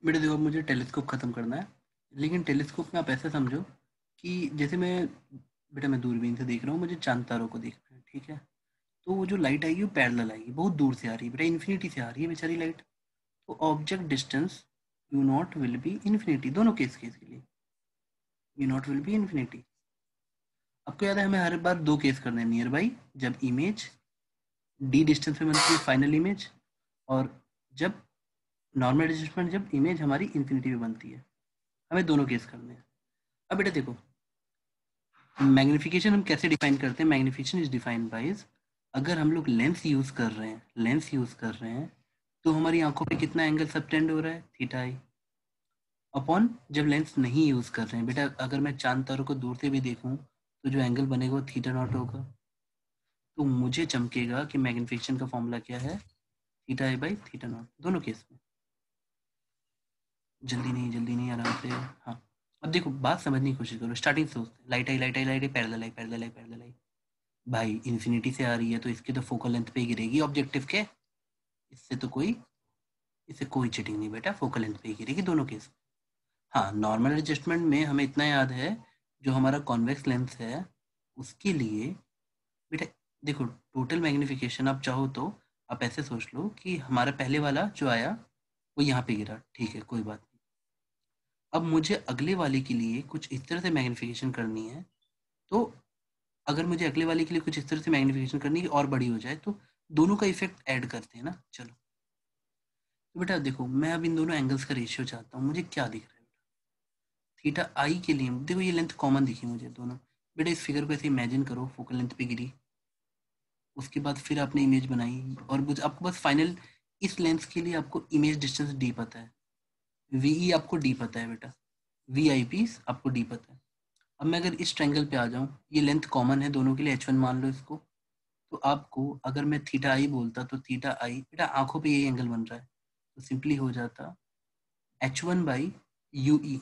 बेटा देखो, अब मुझे टेलीस्कोप खत्म करना है, लेकिन टेलीस्कोप में आप ऐसे समझो कि जैसे मैं दूरबीन से देख रहा हूँ, मुझे चांद तारों को देखना है, ठीक है। तो वो जो लाइट आएगी वो पैरेलल आएगी, बहुत दूर से आ रही है बेटा, इन्फिनिटी से आ रही है बेचारी लाइट। तो object distance you not will be infinity, दोनों केस के लिए you not will be infinity. आपको याद है हमें हर बार दो केस करने हैं, नियर बाई जब इमेज डी डिस्टेंस में बनती है फाइनल इमेज, और जब नॉर्मल एडजस्टमेंट जब इमेज हमारी इन्फिनिटी में बनती है। हमें दोनों केस करने हैं। अब बेटा देखो, मैग्निफिकेशन हम कैसे डिफाइन करते हैं? मैग्निफिकेशन इज डिफाइंड बाय, अगर हम लोग लेंस यूज कर रहे हैं तो हमारी आंखों पे कितना एंगल सबटेंड हो रहा है? थीटा आई। अपॉन जब लेंस नहीं यूज कर रहे हैं बेटा, अगर मैं चांद तारों को दूर से भी देखूं तो जो एंगल बनेगा वो थीटा नॉट होगा। तो मुझे चमकेगा कि मैग्निफिकेशन का फॉर्मूला क्या है? Theta I by theta naught, दोनों केस में। जल्दी नहीं, आराम से। हाँ, अब देखो बात समझने की कोशिश करो, स्टार्टिंग से सोचते हैं, लाइट आई, पैरेलल आई। भाई इन्फिनिटी से आ रही है तो इसकी तो फोकल लेंथ पे ही गिरेगी ऑब्जेक्टिव के। इससे तो कोई इससे कोई चीटिंग नहीं बेटा, फोकल लेंथ पे ही गिरेगी दोनों केस। हाँ, नॉर्मल एडजस्टमेंट में हमें इतना याद है, जो हमारा कॉन्वेक्स लेंस है उसके लिए बेटा देखो, टोटल मैग्निफिकेशन आप चाहो तो आप ऐसे सोच लो कि हमारा पहले वाला जो आया वो यहाँ पे गिरा, ठीक है, कोई बात नहीं। अब मुझे अगले वाले के लिए कुछ इस तरह से मैग्निफिकेशन करनी है। तो अगर मुझे अगले वाले के लिए कुछ इस तरह से मैग्निफिकेशन करनी है कि और बड़ी हो जाए, तो दोनों का इफेक्ट ऐड करते हैं ना, चलो। तो बेटा देखो, मैं अब इन दोनों एंगल्स का रेशियो चाहता हूँ, मुझे क्या दिख रहा है? थीटा आई के लिए देखो, ये लेंथ कॉमन दिखी मुझे दोनों। बेटा इस फिगर को ऐसे इमेजिन करो, फोकल लेंथ पे गिरी, उसके बाद फिर आपने इमेज बनाई, और आपको बस फाइनल इस लेंस के लिए आपको इमेज डिस्टेंस डी पता है, वीई आपको डी पता है बेटा, वी आई पी आपको डी पता है। अब मैं अगर इस ट्रायंगल पे आ जाऊं, ये लेंथ कॉमन है दोनों के लिए, H1 मान लो इसको। तो आपको अगर मैं थीटा आई बोलता तो थीटा आई बेटा आंखों पे यही एंगल बन रहा है, तो सिंपली हो जाता H1 by you E,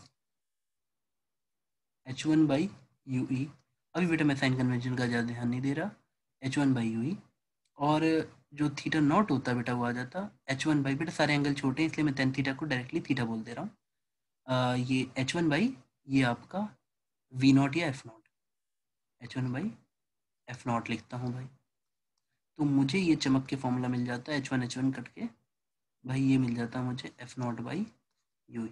H1 by you ई। अभी बेटा मैं साइन कन्वेंशन का ज़्यादा ध्यान नहीं दे रहा, H1 बाई यू ई। और जो थीटा नॉट होता बेटा वो आ जाता H1 बाई, बेटा सारे एंगल छोटे हैं इसलिए मैं टेन थीटा को डायरेक्टली थीटा बोल दे रहा हूँ। ये H1 बाई ये आपका वी नॉट या F not, H1 by F not लिखता हूँ भाई। तो मुझे ये चमक के फॉर्मूला मिल जाता है H1 कट के, भाई ये मिल जाता है मुझे एफ नॉट बाई यू।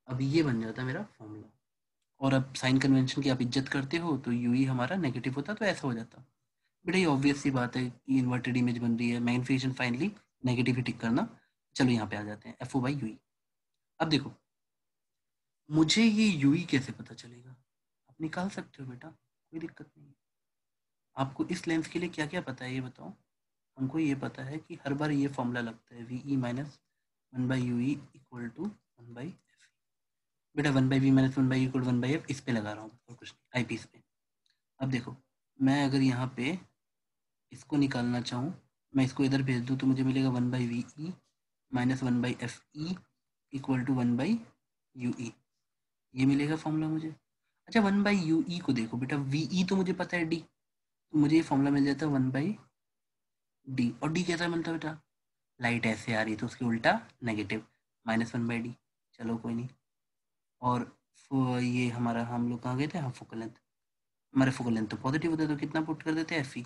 अब ये बन जाता है मेरा फॉर्मूला। और अब साइन कन्वेंशन की आप इज्जत करते हो तो यू ही हमारा नेगेटिव होता, तो ऐसा हो जाता। बेटा ये ऑब्वियस सी बात है कि इन्वर्टेड इमेज बन रही है, मैग्निफिकेशन फाइनली नेगेटिव ही टिक करना। चलो यहाँ पे आ जाते हैं, एफ ओ बाई यू। अब देखो, मुझे ये यू कैसे पता चलेगा? आप निकाल सकते हो बेटा, कोई दिक्कत नहीं है। आपको इस लेंस के लिए क्या क्या पता है ये बताओ। हमको ये पता है कि हर बार ये फॉर्मूला लगता है, v E minus one by you e equal to one by f. बेटा one by v minus one by equal to by by f पे लगा रहा हूँ, और कुछ नहीं, आई पीस पे। अब देखो, मैं अगर यहाँ पे इसको निकालना चाहूँ, मैं इसको इधर भेज दूँ तो मुझे मिलेगा one by V E minus one by F E equal to one by you E. ये मिलेगा फॉर्मूला मुझे। अच्छा, वन बाई यू ई को देखो बेटा, वी ई तो मुझे पता है डी, तो मुझे ये फॉर्मूला मिल जाता है वन बाई डी। और डी कैसा मिलता है बेटा? लाइट ऐसे आ रही है तो उसके उल्टा negative, minus one by D. चलो कोई नहीं। और ये हमारा, हम लोग कहाँ गए थे? हाँ, फोकल लेंथ। हमारे फोकल लेंथ तो पॉजिटिव होता है तो कितना पुट कर देते हैं? F E.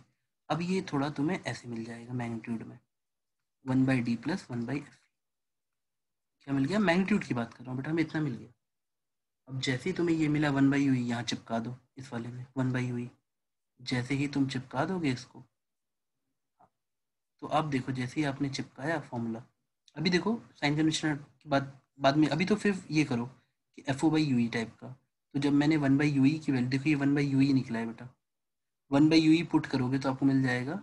अब ये थोड़ा तुम्हें ऐसे मिल जाएगा मैग्नीट्यूड में, one by D plus one by F. क्या मिल गया? मैग्नीट्यूड की बात कर रहा हूँ बेटा, हमें इतना मिल गया। अब जैसे ही तुम्हें ये मिला वन बाई यू, यहाँ चिपका दो इस वाले में वन बाई यू। जैसे ही तुम चिपका दोगे इसको, तो अब देखो जैसे ही आपने चिपकाया फॉर्मूला, अभी देखो साइन कन्वेंशन की बात बाद में, अभी तो फिर ये करो कि F O by U type का। तो जब मैंने वन बाई यू की वैल्यू, देखो ये वन बाई यू निकला है बेटा, वन बाई यू पुट करोगे तो आपको मिल जाएगा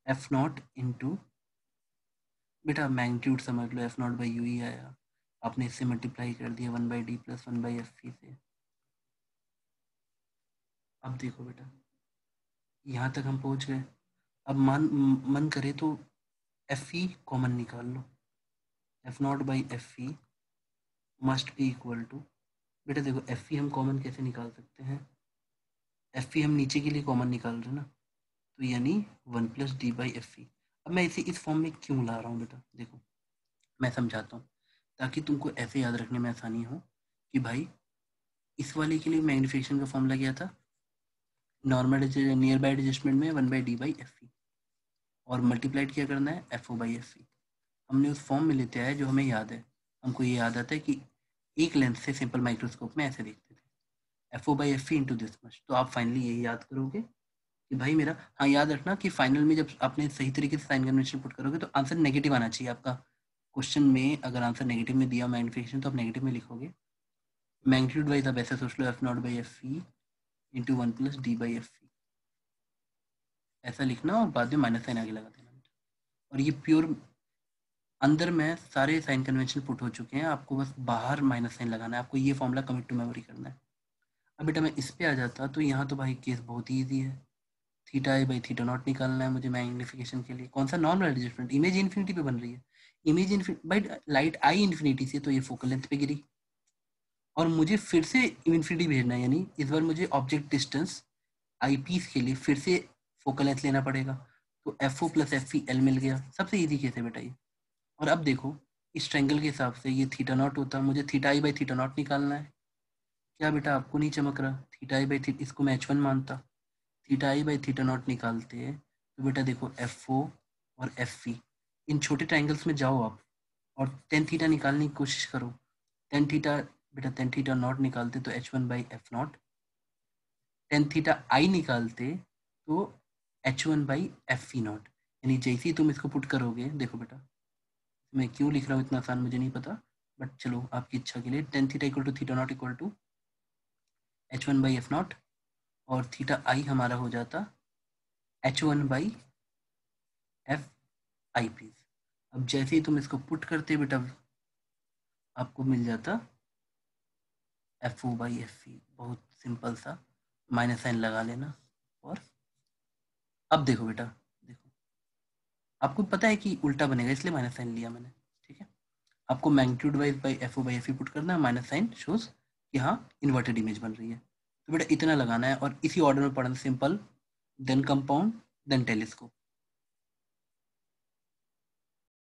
एफ नॉट इंटू, बेटा मैग्नीट्यूड समझ लो, एफ नॉट बाई यू आया, आपने इससे मल्टीप्लाई कर दिया one by D plus one by F से। अब देखो बेटा, यहाँ तक हम पहुँच गए। अब मन करे तो एफ ई कॉमन निकाल लो, f not by F e must be equal to, बेटा देखो एफ ई हम कॉमन कैसे निकाल सकते हैं? एफ ई हम नीचे के लिए कॉमन निकाल रहे हैं ना, तो यानी one plus D by F E. अब मैं इसे इस फॉर्म में क्यों ला रहा हूँ बेटा? देखो मैं समझाता हूँ, ताकि तुमको ऐसे याद रखने में आसानी हो कि भाई इस वाले के लिए मैग्नीफिकेशन का फॉर्मूला क्या था, नॉर्मल नियर बाई एडजस्टमेंट में 1/d/f और मल्टीप्लाइड क्या करना है, FO/f। हमने उस फॉर्म में लेते आए जो हमें याद है। हमको ये याद आता है कि एक लेंस से सिंपल माइक्रोस्कोप में ऐसे देखते थे, FO/f इंटू दिस मच। तो आप फाइनली यही याद करोगे कि भाई मेरा, हाँ याद रखना कि फाइनल में जब आपने सही तरीके से साइन कन्वेंशन पुट करोगे तो आंसर नेगेटिव आना चाहिए आपका। क्वेश्चन में अगर आंसर नेगेटिव में दिया मैग्नीफिकेशन तो आप नेगेटिव में लिखोगे। मैग्नीट्यूड वाइज आप ऐसे सोच लो, F0/Fe इंटू 1+d/Fe, ऐसा लिखना और बाद में माइनस साइन आगे लगा देना। और ये प्योर अंदर में सारे साइन कन्वेंशन पुट हो चुके हैं, आपको बस बाहर माइनस साइन लगाना है। आपको ये फॉर्मूला कमिट टू मेमोरी करना है। अब बेटा मैं इस पे आ जाता तो यहाँ तो भाई केस बहुत ही ईजी है। θi/θ0 निकालना है मुझे मैग्नीफिकेशन के लिए। कौन सा, नॉर्मल एडजस्टमेंट। इमेज इन्फिनिटी पे बन रही है, image infinity by light I infinity से, तो ये फोकल लेंथ पे गिरी और मुझे फिर से इन्फिनिटी भेजना है, यानी इस बार मुझे ऑब्जेक्ट डिस्टेंस आई पीस के लिए फिर से फोकल लेंथ लेना पड़ेगा। तो FO+FE मिल गया। सबसे ईजी केस है बेटा ये। और अब देखो इस ट्रायंगल के हिसाब से ये θ0 होता, मुझे θi/θ0 निकालना है। क्या बेटा आपको नहीं चमक रहा, θi/θ, इसको मैं H1 मानता, θi/θ0 निकालते तो बेटा देखो FO और FE, इन छोटे ट्रायंगल्स में जाओ आप और tan थीटा निकालने की कोशिश करो। tan थीटा बेटा tan θ0 निकालते तो H1/F0, tan θi निकालते तो H1/FE0। यानी जैसे ही तुम इसको पुट करोगे, देखो बेटा मैं क्यों लिख रहा हूँ इतना आसान मुझे नहीं पता, बट चलो आपकी इच्छा के लिए, tan theta equal to θ0 equal to H1/F0 और θi हमारा हो जाता H1/F आई पीस। अब जैसे ही तुम इसको पुट करते बेटा आपको मिल जाता FO/FE। बहुत सिंपल सा, माइनस साइन लगा लेना। और अब देखो बेटा, देखो आपको पता है कि उल्टा बनेगा इसलिए माइनस साइन लिया मैंने, ठीक है। आपको magnitude wise by FO/FE put करना है, माइनस साइन शोज कि हाँ इन्वर्टेड इमेज बन रही है। तो बेटा इतना लगाना है और इसी ऑर्डर में पढ़ना, simple then compound then telescope.